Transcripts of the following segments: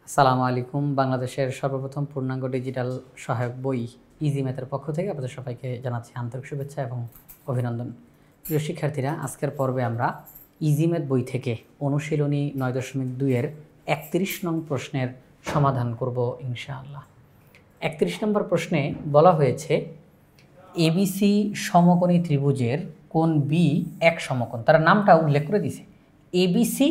আসসালামু আলাইকুম। বাংলাদেশের সর্বপ্রথম পূর্ণাঙ্গ ডিজিটাল সহায়ক বই ইজি ম্যাথের পক্ষ থেকে আপনাদের সবাইকে জানাচ্ছি আন্তরিক শুভেচ্ছা এবং অভিনন্দন। প্রিয় শিক্ষার্থীরা, আজকের পর্বে আমরা ইজি ম্যাথ বই থেকে অনুশীলনী 9.2 এর 31 নং প্রশ্নের সমাধান করব ইনশাআল্লাহ। 31 নম্বর প্রশ্নে বলা হয়েছে এবিসি সমকোণী ত্রিভুজের কোণ বি এক সমকোণ। তারা নামটা উল্লেখ করে দিছে, এবিসি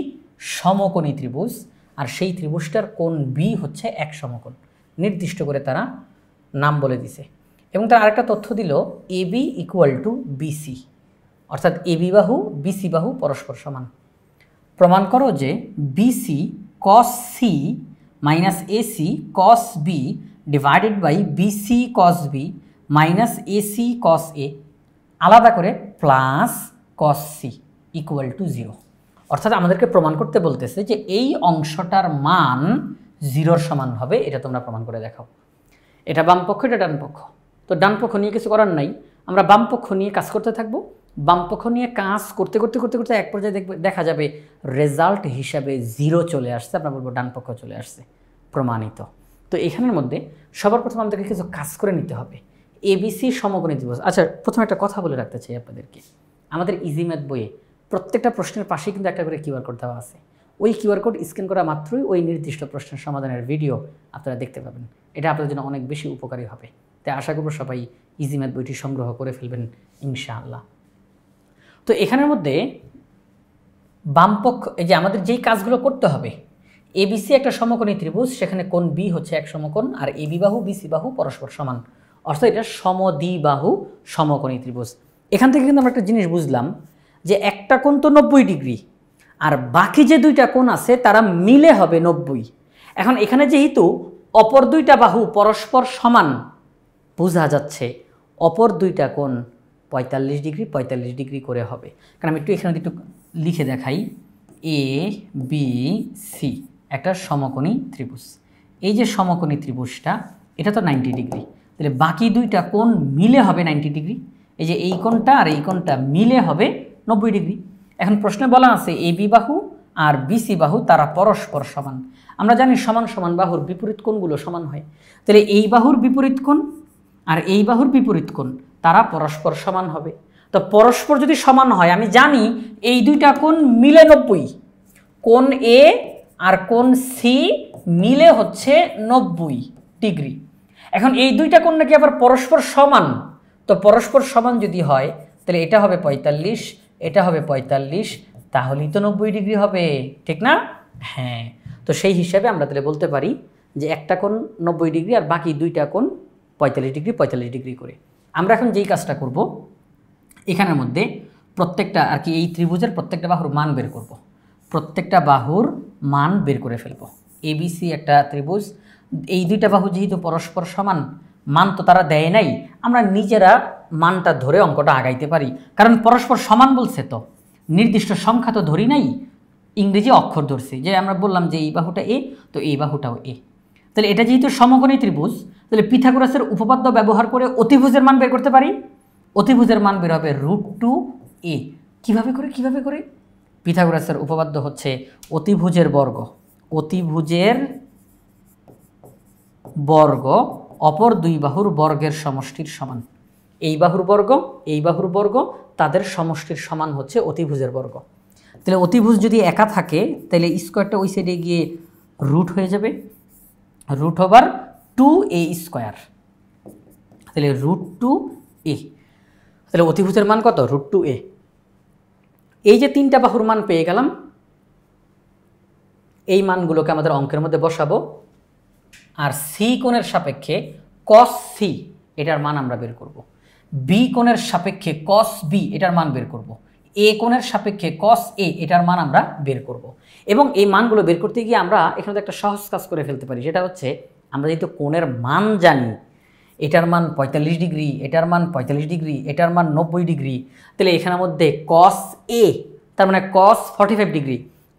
সমকোণী ত্রিভুজ, আর সেই ত্রিভুজটার কোণ বি হচ্ছে এক সমকোণ। নির্দিষ্ট করে তারা নাম বলে দিছে এবং তারা আরেকটা তথ্য দিল এবি ইকুয়াল টু বিসি, অর্থাৎ এবি বাহু বিসি বাহু পরস্পর সমান। প্রমাণ করো যে BC cos C minus AC cos B divided by BC cos B minus AC cos A আলাদা করে plus cos C equal to 0। অর্থাৎ আমাদেরকে প্রমাণ করতে বলতেছে যে এই অংশটার মান 0-র সমান হবে। এটা তোমরা প্রমাণ করে দেখাও। এটা বাম পক্ষ, এটা ডান পক্ষ। তো ডান পক্ষ নিয়ে কিছু করার নাই, আমরা বাম পক্ষ নিয়ে কাজ করতে থাকবো। বাম পক্ষ নিয়ে কাজ করতে করতে করতে করতে এক পর্যায়ে দেখা যাবে রেজাল্ট হিসাবে 0 চলে আসছে। আমরা বলবো ডান পক্ষ চলে আসছে, প্রমাণিত। তো এখানের মধ্যে সবার প্রথম আমাদেরকে কিছু কাজ করে নিতে হবে। এবিসি সমকোণী ত্রিভুজ। আচ্ছা, প্রথমে একটা কথা বলে রাখতে চাই আপনাদেরকে, আমাদের ইজি ম্যাথ বইয়ে প্রত্যেকটা প্রশ্নের পাশে কিন্তু একটা করে কিউআর কোড দেওয়া আছে। ওই কিউআর কোড স্ক্যান করা মাত্রই ওই নির্দিষ্ট প্রশ্নের সমাধানের ভিডিও আপনারা দেখতে পাবেন। এটা আপনাদের জন্য অনেক বেশি উপকারী হবে। তাই আশা করব সবাই ইজি ম্যাথ বইটি সংগ্রহ করে ফেলবেন ইনশাআল্লাহ। তো এখানের মধ্যে বামপক্ষ, এই যে আমাদের যেই কাজগুলো করতে হবে, এবিসি একটা সমকোণী ত্রিভুজ, সেখানে কোণ বি হচ্ছে এক সমকোণ, আর এবি বাহু বিসি বাহু পরস্পর সমান, অর্থাৎ এটা সমদ্বিবাহু সমকোণী ত্রিভুজ। এখান থেকে কিন্তু আমরা একটা জিনিস বুঝলাম যে একটা কোণ তো 90 ডিগ্রি, আর বাকি যে দুইটা কোণ আছে তারা মিলে হবে 90। এখন এখানে যেহেতু অপর দুইটা বাহু পরস্পর সমান, বোঝা যাচ্ছে অপর দুইটা কোণ 45 ডিগ্রি 45 ডিগ্রি করে হবে। কারণ আমি একটু এখানে একটু লিখে দেখাই, এ বি সি একটা সমকোণী ত্রিভুজ। এই যে সমকোণী ত্রিভুজটা, এটা তো 90 ডিগ্রি, তাহলে বাকি দুইটা কোণ মিলে হবে 90 ডিগ্রি। এই যে এই কোণটা আর এই কোণটা মিলে হবে 90 ডিগ্রি। এখন প্রশ্নে বলা আছে এবি বাহু আর বিসি বাহু তারা পরস্পর সমান। আমরা জানি সমান সমান বাহুর বিপরীত কোণগুলো সমান হয়। তাহলে এই বাহুর বিপরীত কোণ আর এই বাহুর বিপরীত কোণ তারা পরস্পর সমান হবে। তো পরস্পর যদি সমান হয়, আমি জানি এই দুইটা কোণ মিলে 90, কোণ এ আর কোণ সি মিলে হচ্ছে 90 ডিগ্রি। এখন এই দুইটা কোণ নাকি আবার পরস্পর সমান। তো পরস্পর সমান যদি হয় তাহলে এটা হবে 45, এটা হবে 45, তাহলেই তো 90 ডিগ্রি হবে, ঠিক না? হ্যাঁ। তো সেই হিসাবে আমরা তাহলে বলতে পারি যে একটা কোণ 90 ডিগ্রি আর বাকি দুইটা কোণ 45 ডিগ্রি 45 ডিগ্রি করে। আমরা এখন যেই কাজটা করব, এখানের মধ্যে প্রত্যেকটা আর কি এই ত্রিভুজের প্রত্যেকটা বাহুর মান বের করব। প্রত্যেকটা বাহুর মান বের করে ফেলব। এবিসি একটা ত্রিভুজ, এই দুইটা বাহু যেহেতু পরস্পর সমান, মান তো তারা দেয় নাই, আমরা নিজেরা মানটা ধরে অঙ্কটা আগাইতে পারি। কারণ পরস্পর সমান বলছে, তো নির্দিষ্ট সংখ্যা তো ধরি নাই, ইংরেজি অক্ষর ধরছি। যে আমরা বললাম যে এই বাহুটা এ, তো এই বাহুটাও এ। তাহলে এটা যেহেতু সমকোণী ত্রিভুজ, তাহলে পিথাগোরাসের উপপাদ্য ব্যবহার করে অতিভুজের মান বের করতে পারি। অতিভুজের মান বের হবে √2a। কিভাবে করে? পিথাগোরাসের উপপাদ্য হচ্ছে অতিভুজের বর্গ, অতিভুজের বর্গ অপর দুই বাহুর বর্গের সমষ্টির সমান। এই বাহুর বর্গ এই বাহুর বর্গ তাদের সমষ্টির সমান হচ্ছে অতিভুজের বর্গ। তাহলে অতিভুজ যদি একা থাকে তাহলে স্কোয়ারটা ওই সাইডে গিয়ে রুট হয়ে যাবে, √2a²। তাহলে √2a, তাহলে অতিভুজের মান কত? √2a। এই যে তিনটা বাহুর মান পেয়ে গেলাম, এই মানগুলোকে আমাদের অঙ্কের মধ্যে বসাবো, আর সি কোণের সাপেক্ষে কস সি এটার মান আমরা বের করব। বি কোণের সাপেক্ষে কস বি এটার মান বের করব। এ কোণের সাপেক্ষে কস এ এটার মান আমরা বের করব। এবং এই মানগুলো বের করতে গিয়ে আমরা এখানে একটা সহজ কাজ করে ফেলতে পারি, সেটা হচ্ছে আমরা যেহেতু কোণের মান জানি, এটার মান 45 ডিগ্রি, এটার মান 45 ডিগ্রি, এটার মান 90 ডিগ্রি, তাহলে এখানের মধ্যে কস এ তার মানে কস 45 ডিগ্রি,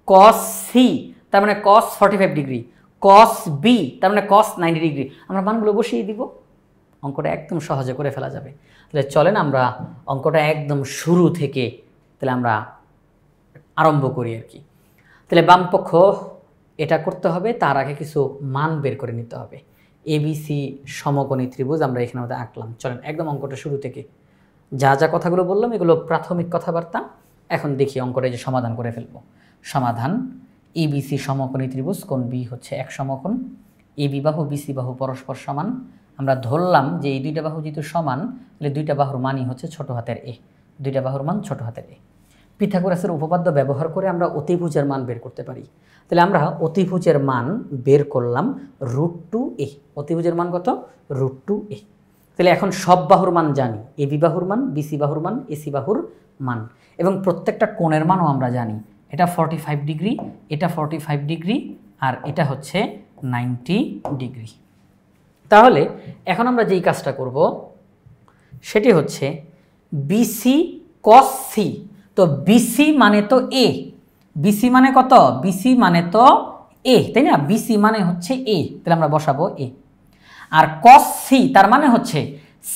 কস সি তার মানে কস 45 ডিগ্রি, কস বি তার মানে কস 90 ডিগ্রি, আমরা মানগুলো বসিয়ে দিব, অঙ্কটা একদম সহজে করে ফেলা যাবে। তাহলে চলেন আমরা অঙ্কটা একদম শুরু থেকে তাহলে আমরা আরম্ভ করি আর কি। তাহলে বামপক্ষ এটা করতে হবে, তার আগে কিছু মান বের করে নিতে হবে। এবিসি সমকোণী ত্রিভুজ আমরা এখানে মধ্যে আঁকলাম। চলেন একদম অঙ্কটা শুরু থেকে যা যা কথাগুলো বললাম এগুলো প্রাথমিক কথাবার্তা। এখন দেখি অঙ্কটা যে সমাধান করে ফেলবো। সমাধান, এবিসি সমকোণী ত্রিভুজ, কোণ বি হচ্ছে এক সমকোণ, এবি বাহু বিসি বাহু পরস্পর সমান। আমরা ধরলাম যে এই দুইটা বাহু যেহেতু সমান, তাহলে দুইটা বাহুর মানই হচ্ছে ছোট হাতের এ, দুইটা বাহুর মান ছোট হাতের এ। পিথাগোরাসের উপপাদ্য ব্যবহার করে আমরা অতিভুজের মান বের করতে পারি। তাহলে আমরা অতিভুজের মান বের করলাম √2a। অতিভুজের মান কত? √2a। তাহলে এখন সব বাহুর মান জানি, এবি বাহুর মান, বিসি বাহুর মান, এসি বাহুর মান, এবং প্রত্যেকটা কোণের মানও আমরা জানি। এটা 45 ডিগ্রি, এটা 45 ডিগ্রি, আর এটা হচ্ছে 90 ডিগ্রি। তাহলে এখন আমরা যেই কাজটা করব সেটি হচ্ছে বিসি কস সি। তো বিসি মানে তো এ, বিসি মানে কত? বিসি মানে তো এ, তাই না? বিসি মানে হচ্ছে এ, তাহলে আমরা বসাবো এ। আর কস সি তার মানে হচ্ছে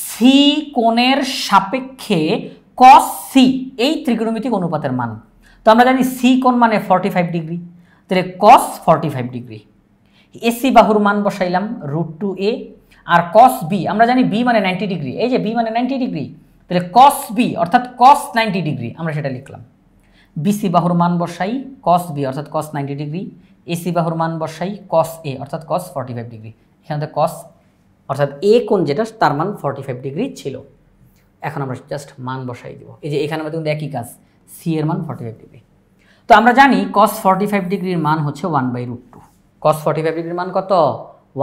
সি কোণের সাপেক্ষে কস সি, এই ত্রিকোণমিতিক অনুপাতের মান। তো আমরা জানি সি কোণ মানে 45 ডিগ্রি, তাহলে কস 45 ডিগ্রি। এসি বাহুর মান বসাইলাম √2a, আর কস বি আমরা জানি বি মানে 90 ডিগ্রি, এই যে বি মানে 90 ডিগ্রি, তাহলে কস বি অর্থাৎ কস 90 ডিগ্রি আমরা সেটা লিখলাম। বিসি বাহুর মান বসাই কস বি অর্থাৎ কস 90 ডিগ্রি, এসি বাহুর মান বসাই কস এ অর্থাৎ কস 45 ডিগ্রি। এখানে কস অর্থাৎ এ কোণ যেটা তার মান 45 ডিগ্রি ছিল। এখন আমরা জাস্ট মান বসাই দিব। এই যে এখানে আমাদের কিন্তু একই কাজ, সি এর মান 45 ডিগ্রি। তো আমরা জানি কস 45 ডিগ্রির মান হচ্ছে 1/√2। কস 45 ডিগ্রির মান কত?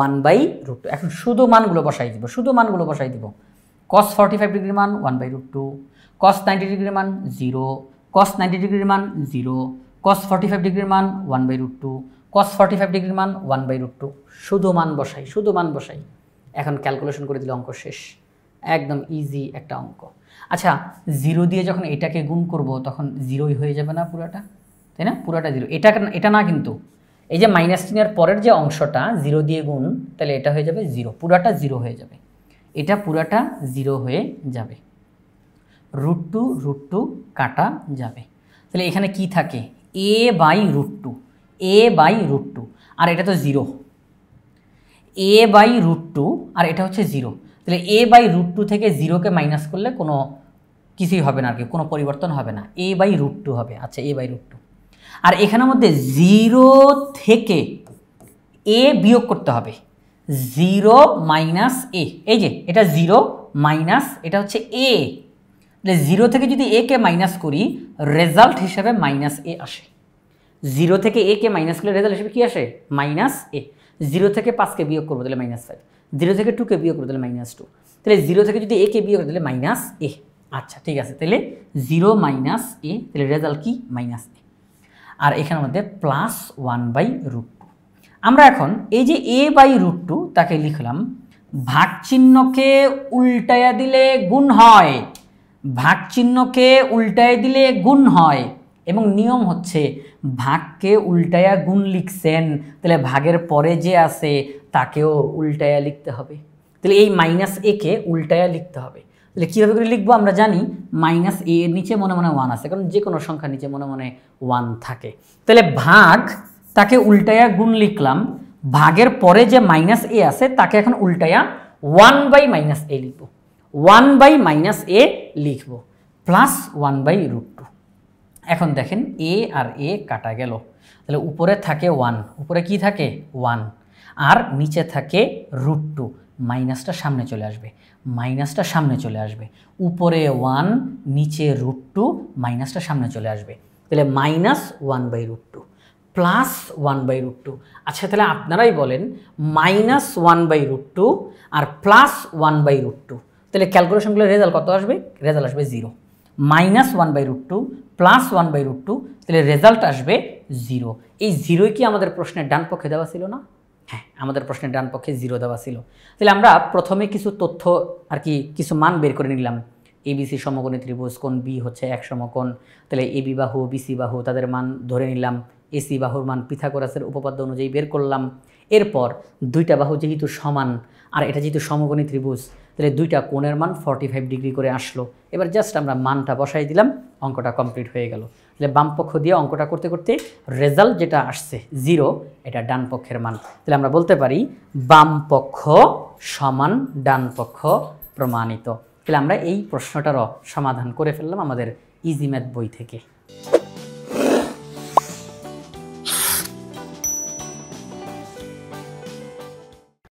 1/√2। এখন শুধু মানগুলো বসাই দিব, শুধু মানগুলো বসাই দিব। কস 45 ডিগ্রির মান 1/√2, কস 90 ডিগ্রির মান 0, কস 90 ডিগ্রির মান 0, কস 45 ডিগ্রির মান 1/√2, কস 45 ডিগ্রির মান 1/√2। শুধু মান বসাই, শুধু মান বসাই। এখন ক্যালকুলেশন করে দিলে অঙ্ক শেষ, একদম ইজি একটা অঙ্ক। আচ্ছা, 0 দিয়ে যখন এটাকে গুণ করব তখন 0ই হয়ে যাবে না পুরাটা, তাই না? পুরাটা 0, এটা না, কিন্তু এই যে মাইনাস চিহ্নের পরের যে অংশটা 0 দিয়ে গুণ, তাহলে এটা হয়ে যাবে 0, পুরাটা 0 হয়ে যাবে, এটা পুরাটা 0 হয়ে যাবে। √2 কাটা যাবে, তাহলে এখানে কি থাকে? a/√2, a/√2, আর এটা তো 0, a/√2 আর এটা হচ্ছে 0, তাহলে a/√2 থেকে 0কে মাইনাস করলে কোনো কিছুই হবে না, আর কি কোনো পরিবর্তন হবে না, a/√2 হবে। আচ্ছা, a/√2, আর এখানের মধ্যে 0 থেকে a বিয়োগ করতে হবে, 0 মাইনাস a, এই যে এটা 0 মাইনাস এটা হচ্ছে a, তাহলে 0 থেকে যদি a কে মাইনাস করি রেজাল্ট হিসেবে মাইনাস a আসে। 0 থেকে a কে মাইনাস করলে রেজাল্ট হিসেবে কি আসে? Minus a। 0 থেকে 5কে বিয়োগ করবো তাহলে -5, 0 থেকে 2কে বিয়োগ করবো তাহলে -2, তাহলে 0 থেকে যদি a কে বিয়োগ করে তাহলে -a। আচ্ছা ঠিক আছে, তাহলে 0 মাইনাস a, তাহলে রেজাল্ট কি? -a। আর এখানের মধ্যে +1/√2। আমরা এখন এই যে a/√2 তাকে লিখলাম, ভাগ চিহ্নকে উল্টায়া দিলে গুণ হয়, ভাগ চিহ্নকে উল্টায় দিলে গুণ হয়, এবং নিয়ম হচ্ছে ভাগকে উল্টায়া গুণ লিখছেন, তাহলে ভাগের পরে যে আছে তাকেও উল্টায়া লিখতে হবে, তাহলে এই -a কে উল্টায়া লিখতে হবে। তাহলে কীভাবে করে লিখবো? আমরা জানি -a এর নিচে মনে মনে 1 আছে, কারণ যে কোনো সংখ্যার নিচে মনে মনে 1 থাকে। তাহলে ভাগ তাকে উল্টায়া গুণ লিখলাম, ভাগের পরে যে -a আছে তাকে এখন উল্টায়া 1/-a লিখব, 1/-a লিখব, +1/√2। এখন দেখেন a আর a কাটা গেল, তাহলে উপরে থাকে 1, উপরে কি থাকে? 1, আর নিচে থাকে √2, মাইনাসটা সামনে চলে আসবে, মাইনাসটা সামনে চলে আসবে, উপরে 1 নিচে √2, মাইনাসটা সামনে চলে আসবে, তাহলে -1/√2 +1/√2। আচ্ছা, তাহলে আপনারাই বলেন -1/√2 আর +1/√2, তাহলে ক্যালকুলেশনগুলো রেজাল্ট কত আসবে? রেজাল্ট আসবে 0। -1/√2 +1/√2, তাহলে রেজাল্ট আসবে 0। এই 0 কি আমাদের প্রশ্নের ডান পক্ষে দেওয়া ছিল না? হ্যাঁ, আমাদের প্রশ্নের ডান পক্ষে 0 দেওয়া ছিল। তাহলে আমরা প্রথমে কিছু তথ্য আর কি কিছু মান বের করে নিলাম। এবিসি সমকোণী ত্রিভুজ, কোণ বি হচ্ছে এক সমকোণ, তাহলে এবি বাহু বিসি বাহু তাদের মান ধরে নিলাম, এসি বাহুর মান পিথাগোরাসের উপপাদ্য অনুযায়ী বের করলাম। এরপর দুইটা বাহু যেহেতু সমান আর এটা যেহেতু সমকোণী ত্রিভুজ, তাহলে দুইটা কোণের মান 45 ডিগ্রি করে আসলো। এবার জাস্ট আমরা মানটা বসাই দিলাম, অঙ্কটা কমপ্লিট হয়ে গেল। তাহলে বাম পক্ষ দিয়ে অঙ্কটা করতে করতে রেজাল্ট যেটা আসছে 0, এটা ডান পক্ষের মান। তাহলে আমরা বলতে পারি বাম পক্ষ সমান ডান পক্ষ প্রমাণিত। তাহলে আমরা এই প্রশ্নটারও সমাধান করে ফেললাম আমাদের ইজি ম্যাথ বই থেকে।